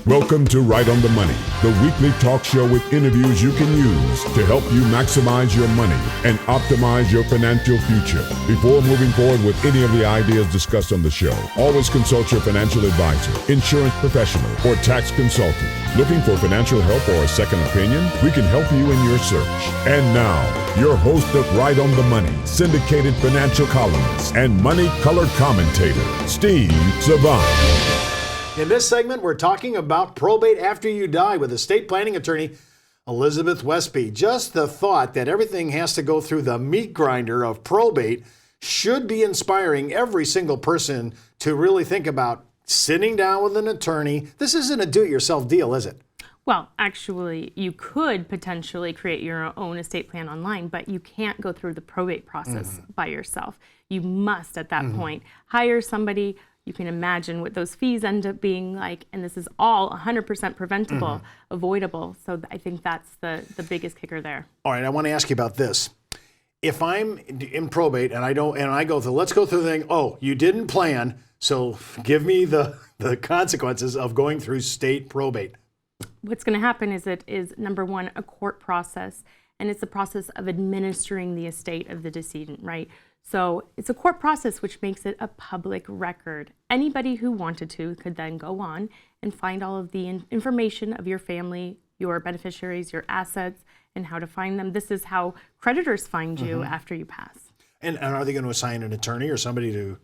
Welcome to Right on the Money, the weekly talk show with interviews you can use to help you maximize your money and optimize your financial future. Before moving forward with any of the ideas discussed on the show, always consult your financial advisor, insurance professional, or tax consultant. Looking for financial help or a second opinion? We can help you in your search. And now, your host of Right on the Money, syndicated financial columnist and money-colored commentator, Steve Savant. In this segment, we're talking about probate after you die with estate planning attorney Elizabeth Westby. Just the thought that everything has to go through the meat grinder of probate should be inspiring every single person to really think about sitting down with an attorney. This isn't a do-it-yourself deal, is it? Well, actually, you could potentially create your own estate plan online, but you can't go through the probate process by yourself. You must, at that point, hire somebody. You can imagine what those fees end up being like, and this is all 100% preventable, avoidable. So I think that's the biggest kicker there. All right, I want to ask you about this. If I'm in probate and I go through, let's go through the thing. Oh, you didn't plan, so give me the consequences of going through state probate. What's going to happen is it is, number one, a court process, and it's the process of administering the estate of the decedent, right? So it's a court process, which makes it a public record. Anybody who wanted to could then go on and find all of the information of your family, your beneficiaries, your assets, and how to find them. This is how creditors find you after you pass. And are they going to assign an attorney or somebody to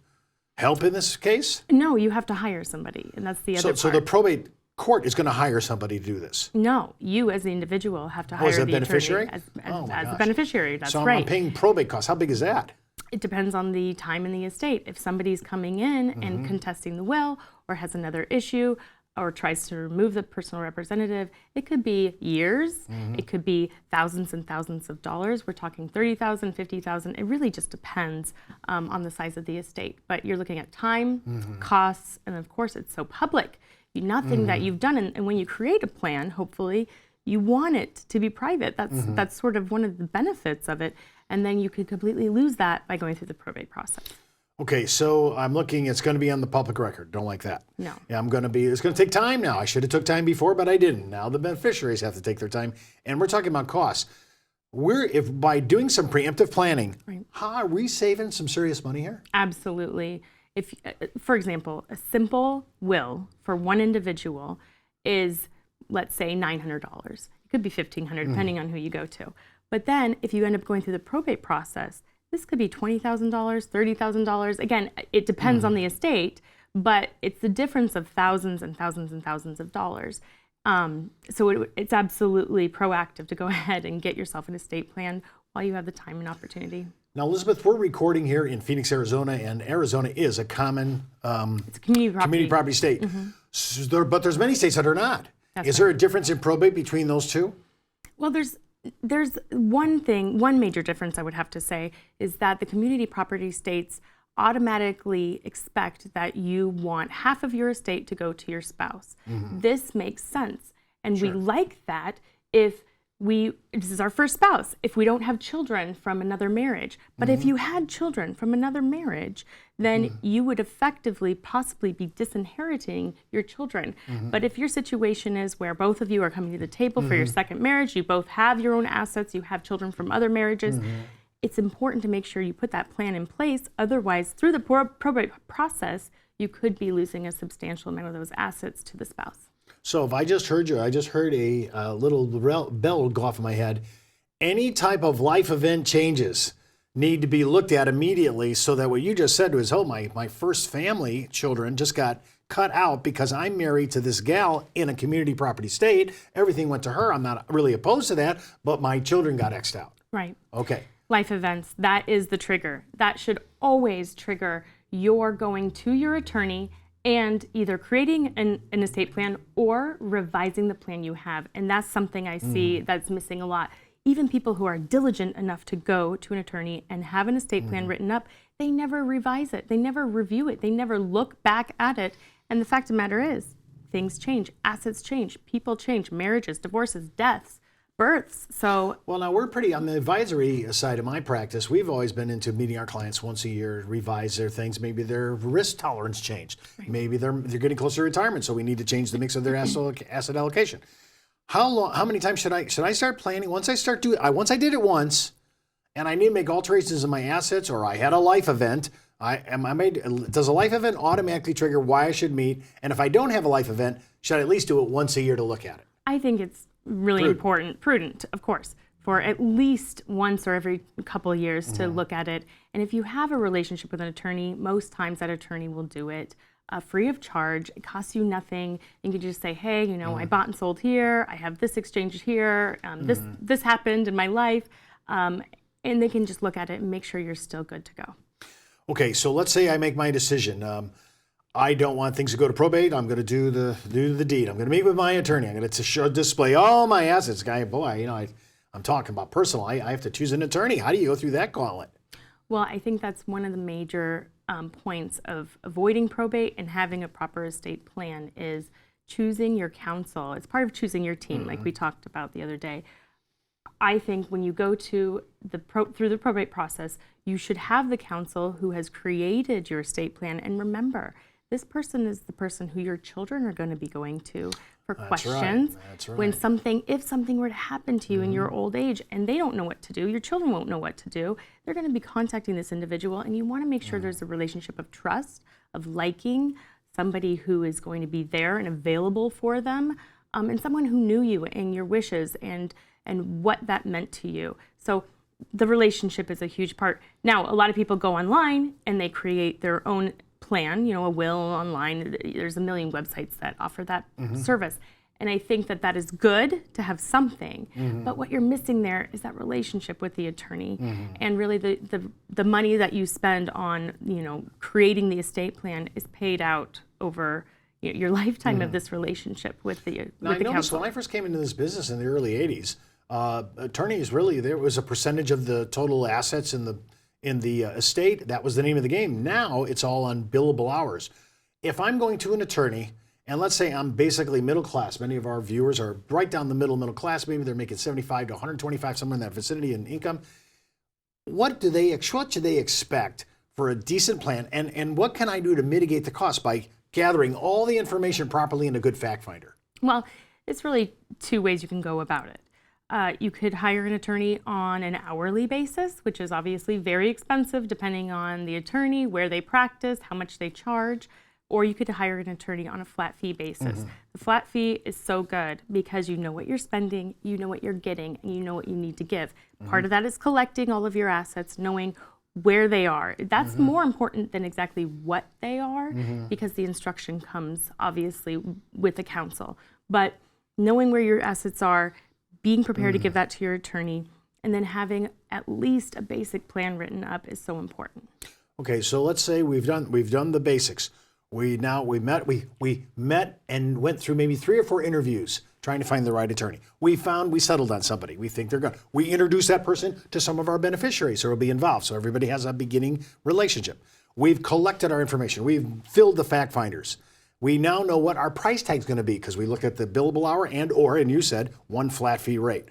help in this case? No, you have to hire somebody, and that's the other part. So the probate court is going to hire somebody to do this? No, you as the individual have to hire the beneficiary attorney as the beneficiary. That's so right. I'm paying probate costs. How big is that? It depends on the time in the estate. If somebody's coming in and contesting the will or has another issue or tries to remove the personal representative, it could be years. It could be thousands and thousands of dollars. We're talking $30,000, $50,000. It really just depends on the size of the estate. But you're looking at time, costs, and of course it's so public. Nothing that you've done. And when you create a plan, hopefully, you want it to be private. That's sort of one of the benefits of it. And then you could completely lose that by going through the probate process. Okay, so I'm looking, it's going to be on the public record. Don't like that. No. Yeah, it's going to take time now. I should have took time before, but I didn't. Now the beneficiaries have to take their time. And we're talking about costs. If by doing some preemptive planning, how are we saving some serious money here? Absolutely. If, for example, a simple will for one individual is, let's say, $900. It could be $1,500, depending on who you go to. But then if you end up going through the probate process, this could be $20,000, $30,000. Again, it depends on the estate, but it's the difference of thousands and thousands and thousands of dollars. So it's absolutely proactive to go ahead and get yourself an estate plan while you have the time and opportunity. Now, Elizabeth, we're recording here in Phoenix, Arizona, and Arizona is a common it's a community property state. So but there's many states that are not. Is there a difference in probate between those two? Well, there's one major difference I would have to say is that the community property states automatically expect that you want half of your estate to go to your spouse. This makes sense. And we like that if this is our first spouse, if we don't have children from another marriage. But if you had children from another marriage, then you would effectively possibly be disinheriting your children. But if your situation is where both of you are coming to the table for your second marriage, you both have your own assets, you have children from other marriages, it's important to make sure you put that plan in place. Otherwise, through the probate process, you could be losing a substantial amount of those assets to the spouse. So if I just heard you, I just heard a little bell go off in my head. Any type of life event changes need to be looked at immediately, so that what you just said was, my first family children just got cut out because I'm married to this gal in a community property state. Everything went to her. I'm not really opposed to that, but my children got X'd out. Right. Okay. Life events, that is the trigger. That should always trigger your going to your attorney and either creating an estate plan or revising the plan you have. And that's something I see that's missing a lot. Even people who are diligent enough to go to an attorney and have an estate plan written up, they never revise it. They never review it. They never look back at it. And the fact of the matter is, things change, assets change, people change, marriages, divorces, deaths, births. So Well, now we're pretty, on the advisory side of my practice, we've always been into meeting our clients once a year, revise their things. Maybe their risk tolerance changed. Maybe they're getting closer to retirement, so we need to change the mix of their asset allocation. How many times should I start planning? Once I did it once, and I need to make alterations in my assets, or I had a life event, does a life event automatically trigger why I should meet? And if I don't have a life event, should I at least do it once a year to look at it? I think it's really prudent, of course, for at least once or every couple of years to look at it. And if you have a relationship with an attorney, most times that attorney will do it free of charge. It costs you nothing. You can just say, hey, I bought and sold here. I have this exchange here. This happened in my life. And they can just look at it and make sure you're still good to go. Okay, so let's say I make my decision. I don't want things to go to probate. I'm going to do the deed. I'm going to meet with my attorney. I'm going to display all my assets. I'm talking about personal. I have to choose an attorney. How do you go through that gauntlet? Well, I think that's one of the major points of avoiding probate and having a proper estate plan is choosing your counsel. It's part of choosing your team, like we talked about the other day. I think when you go to through the probate process, you should have the counsel who has created your estate plan. And remember, this person is the person who your children are going to be going to for questions. That's right. If something were to happen to you in your old age and they don't know what to do, your children won't know what to do, they're going to be contacting this individual, and you want to make sure there's a relationship of trust, of liking, somebody who is going to be there and available for them, and someone who knew you and your wishes and what that meant to you. So the relationship is a huge part. Now, a lot of people go online and they create their own plan, a will online. There's a million websites that offer that service. And I think that is good to have something. But what you're missing there is that relationship with the attorney and really the money that you spend on, creating the estate plan is paid out over your lifetime of this relationship with the counsel. When I first came into this business in the early 80s, attorneys there was a percentage of the total assets in the estate. That was the name of the game. Now it's all on billable hours. If I'm going to an attorney, and let's say I'm basically middle class, many of our viewers are right down the middle class, maybe they're making 75 to 125, somewhere in that vicinity in income. What should they expect for a decent plan? And what can I do to mitigate the cost by gathering all the information properly in a good fact finder? Well, it's really two ways you can go about it. You could hire an attorney on an hourly basis, which is obviously very expensive depending on the attorney, where they practice, how much they charge, or you could hire an attorney on a flat fee basis. The flat fee is so good because you know what you're spending, you know what you're getting, and you know what you need to give. Part of that is collecting all of your assets, knowing where they are. That's more important than exactly what they are because the instruction comes obviously with the counsel. But knowing where your assets are, being prepared to give that to your attorney, and then having at least a basic plan written up is so important. Okay, so let's say we've done the basics. We met and went through maybe 3 or 4 interviews trying to find the right attorney. We settled on somebody. We think they're good. We introduce that person to some of our beneficiaries who will be involved, so everybody has a beginning relationship. We've collected our information. We've filled the fact finders. We now know what our price tag is going to be because we look at the billable hour and you said, one flat fee rate.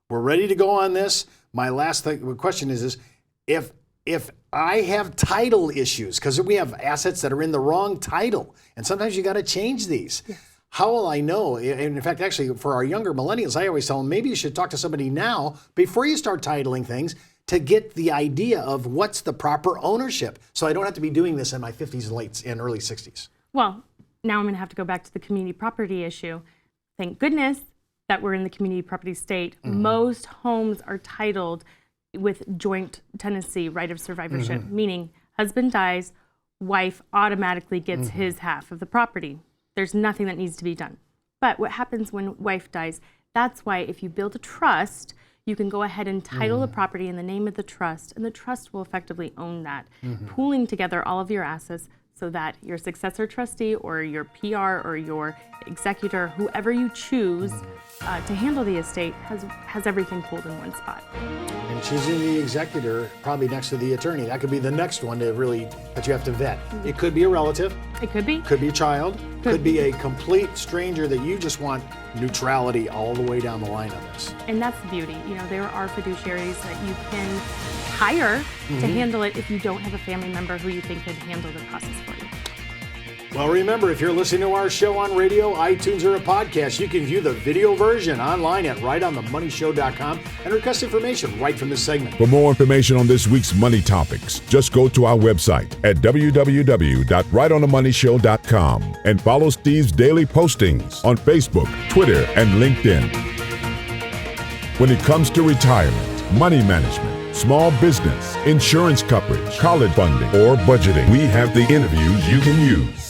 We're ready to go on this. My last question is if I have title issues, because we have assets that are in the wrong title, and sometimes you got to change these. Yes. How will I know? And in fact, actually, for our younger millennials, I always tell them, maybe you should talk to somebody now before you start titling things to get the idea of what's the proper ownership, so I don't have to be doing this in my 50s and early 60s. Well, now I'm going to have to go back to the community property issue. Thank goodness that we're in the community property state. Most homes are titled with joint tenancy, right of survivorship, meaning husband dies, wife automatically gets his half of the property. There's nothing that needs to be done. But what happens when wife dies, that's why if you build a trust, you can go ahead and title the property in the name of the trust, and the trust will effectively own that, pooling together all of your assets so that your successor trustee or your PR or your executor, whoever you choose to handle the estate, has everything pulled in one spot. And choosing the executor probably next to the attorney. That could be the next one that you have to vet. It could be a relative. It could be. Could be a child. Could be a complete stranger that you just want neutrality all the way down the line on this. And that's the beauty. There are fiduciaries that you can hire to handle it if you don't have a family member who you think could handle the process for you. Well, remember, if you're listening to our show on radio, iTunes, or a podcast, you can view the video version online at rightonthemoneyshow.com and request information right from this segment. For more information on this week's money topics, just go to our website at www.rightonthemoneyshow.com and follow Steve's daily postings on Facebook, Twitter, and LinkedIn. When it comes to retirement, money management, small business, insurance coverage, college funding, or budgeting, we have the interviews you can use.